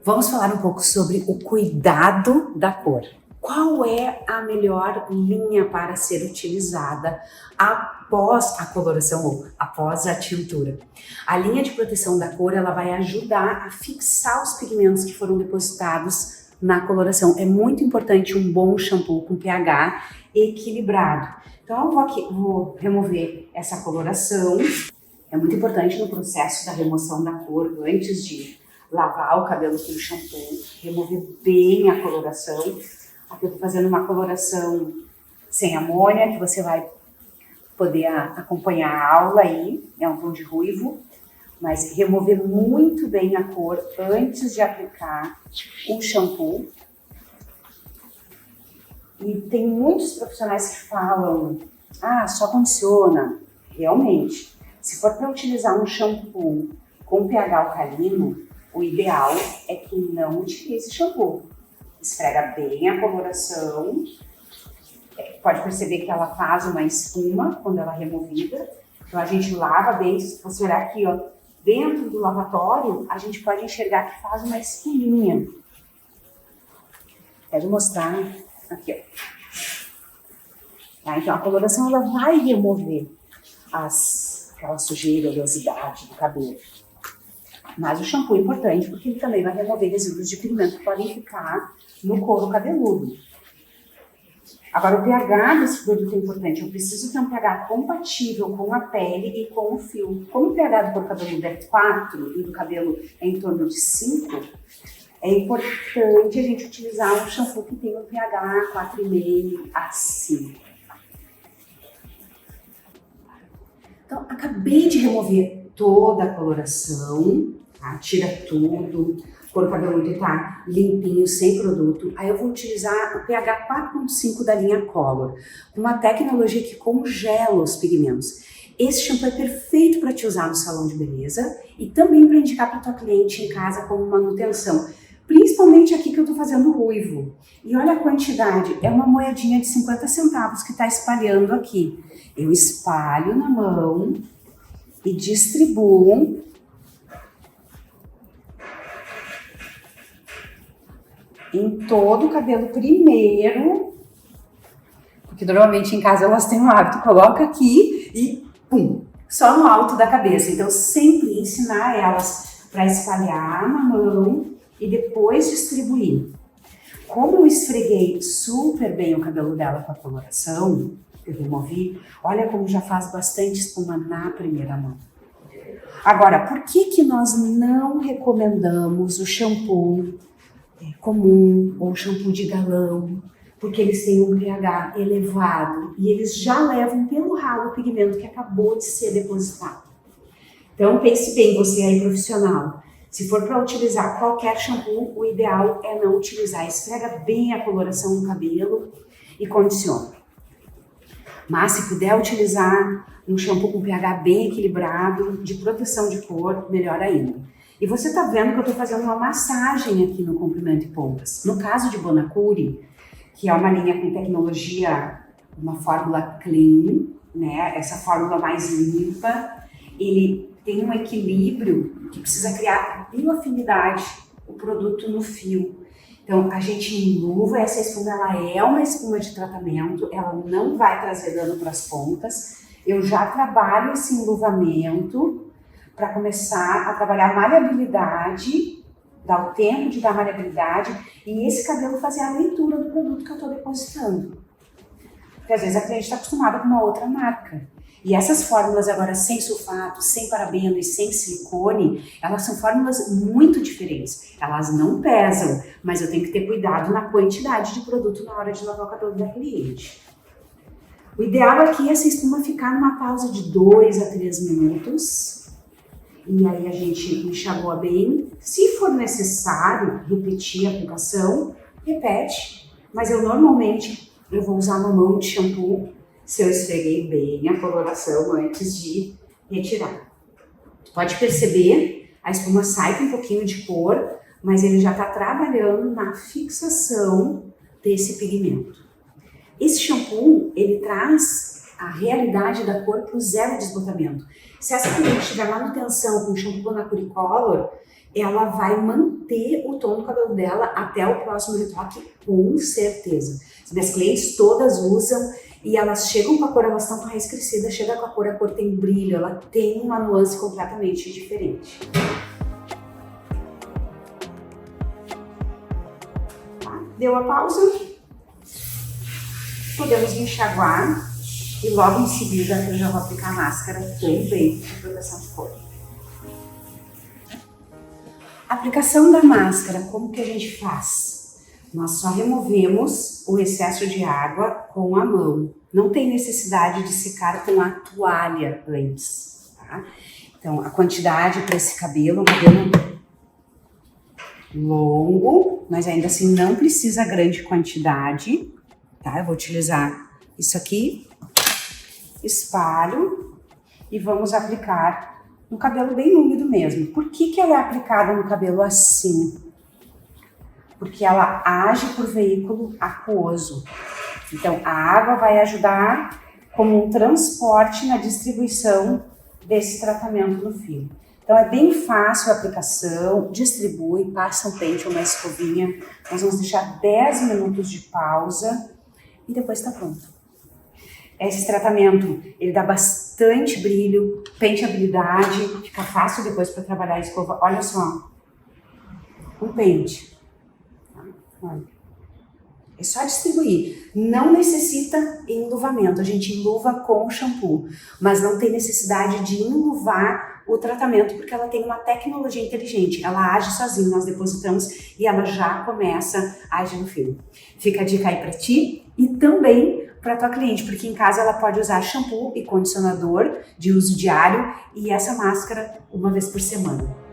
Vamos falar um pouco sobre o cuidado da cor. Qual é a melhor linha para ser utilizada após a coloração ou após a tintura? A linha de proteção da cor, ela vai ajudar a fixar os pigmentos que foram depositados na coloração. É muito importante um bom shampoo com pH equilibrado. Então eu vou remover essa coloração. É muito importante no processo da remoção da cor, antes de lavar o cabelo com o shampoo, remover bem a coloração. Aqui eu tô fazendo uma coloração sem amônia, que você vai poder acompanhar a aula aí, é um tom de ruivo, mas remover muito bem a cor antes de aplicar o shampoo. E tem muitos profissionais que falam, só condiciona. Realmente, se for para utilizar um shampoo com pH alcalino, o ideal é que não utilize shampoo. Esfrega bem a coloração, pode perceber que ela faz uma espuma quando ela é removida. Então a gente lava bem, se você olhar aqui, ó, dentro do lavatório, a gente pode enxergar que faz uma espuminha. Quero mostrar aqui, ó. Tá, então a coloração ela vai remover aquela sujeira, oleosidade do cabelo. Mas o shampoo é importante porque ele também vai remover resíduos de pigmento que podem ficar no couro cabeludo. Agora, o pH desse produto é importante. Eu preciso ter um pH compatível com a pele e com o fio. Como o pH do couro cabeludo é 4 e do cabelo é em torno de 5, é importante a gente utilizar um shampoo que tenha um pH 4,5 a 5. Então, acabei de remover toda a coloração, tá? Tira tudo, o couro cabeludo está limpinho, sem produto. Aí eu vou utilizar o pH 4,5 da linha Color, uma tecnologia que congela os pigmentos. Esse shampoo é perfeito para te usar no salão de beleza e também para indicar para tua cliente em casa como manutenção. Principalmente aqui que eu tô fazendo ruivo. E olha a quantidade, é uma moedinha de 50 centavos que tá espalhando aqui. Eu espalho na mão e distribuo em todo o cabelo primeiro, porque normalmente em casa elas têm um hábito, coloca aqui e pum, só no alto da cabeça. Então sempre ensinar elas para espalhar na mão e depois distribuir. Como eu esfreguei super bem o cabelo dela com a coloração, eu removi, olha como já faz bastante espuma na primeira mão. Agora, por que nós não recomendamos o shampoo comum ou shampoo de galão? Porque eles têm um pH elevado e eles já levam pelo ralo o pigmento que acabou de ser depositado. Então pense bem, você aí profissional. Se for para utilizar qualquer shampoo, o ideal é não utilizar. Esfrega bem a coloração no cabelo e condiciona. Mas se puder utilizar um shampoo com pH bem equilibrado, de proteção de cor, melhor ainda. E você tá vendo que eu tô fazendo uma massagem aqui no comprimento e pontas. No caso de Bonacure, que é uma linha com tecnologia, uma fórmula clean, né? Essa fórmula mais limpa, ele tem um equilíbrio que precisa criar bioafinidade, o produto no fio. Então, a gente enluva, essa espuma ela é uma espuma de tratamento, ela não vai trazer dano para as pontas. Eu já trabalho esse enluvamento para começar a trabalhar a maleabilidade, dar o tempo de dar maleabilidade e esse cabelo fazer a leitura do produto que eu estou depositando. Porque às vezes a cliente está acostumada com uma outra marca. E essas fórmulas agora sem sulfato, sem parabeno e sem silicone, elas são fórmulas muito diferentes. Elas não pesam, mas eu tenho que ter cuidado na quantidade de produto na hora de lavar o cabelo da cliente. O ideal aqui é essa espuma ficar numa pausa de 2 a 3 minutos. E aí a gente enxagua bem. Se for necessário repetir a aplicação, repete. Mas eu normalmente vou usar uma mão de shampoo se eu esfreguei bem a coloração antes de retirar. Pode perceber, a espuma sai com um pouquinho de cor, mas ele já está trabalhando na fixação desse pigmento. Esse shampoo, ele traz a realidade da cor para o zero desbotamento. Se essa cliente tiver manutenção com shampoo Bonacure Color, ela vai manter o tom do cabelo dela até o próximo retoque, com certeza. As minhas clientes todas usam e elas chegam com a cor, elas estão com a raiz crescida, chega com a cor tem brilho, ela tem uma nuance completamente diferente. Tá? Deu a pausa? Podemos enxaguar e logo em seguida eu já vou aplicar a máscara também de proteção de cor. A aplicação da máscara, como que a gente faz? Nós só removemos o excesso de água com a mão. Não tem necessidade de secar com a toalha antes, tá? Então, a quantidade para esse cabelo, um cabelo longo, mas ainda assim não precisa grande quantidade, tá? Eu vou utilizar isso aqui, espalho e vamos aplicar no cabelo bem úmido mesmo. Por que ela é aplicada no cabelo assim? Porque ela age por veículo aquoso. Então, a água vai ajudar como um transporte na distribuição desse tratamento no fio. Então, é bem fácil a aplicação, distribui, passa um pente ou uma escovinha. Nós vamos deixar 10 minutos de pausa e depois está pronto. Esse tratamento, ele dá bastante brilho, penteabilidade, fica fácil depois para trabalhar a escova. Olha só, um pente. Olha. É só distribuir. Não necessita enluvamento. A gente enluva com shampoo, mas não tem necessidade de enluvar o tratamento porque ela tem uma tecnologia inteligente. Ela age sozinha, nós depositamos e ela já começa a agir no fio. Fica a dica aí para ti e também para tua cliente, porque em casa ela pode usar shampoo e condicionador de uso diário e essa máscara uma vez por semana.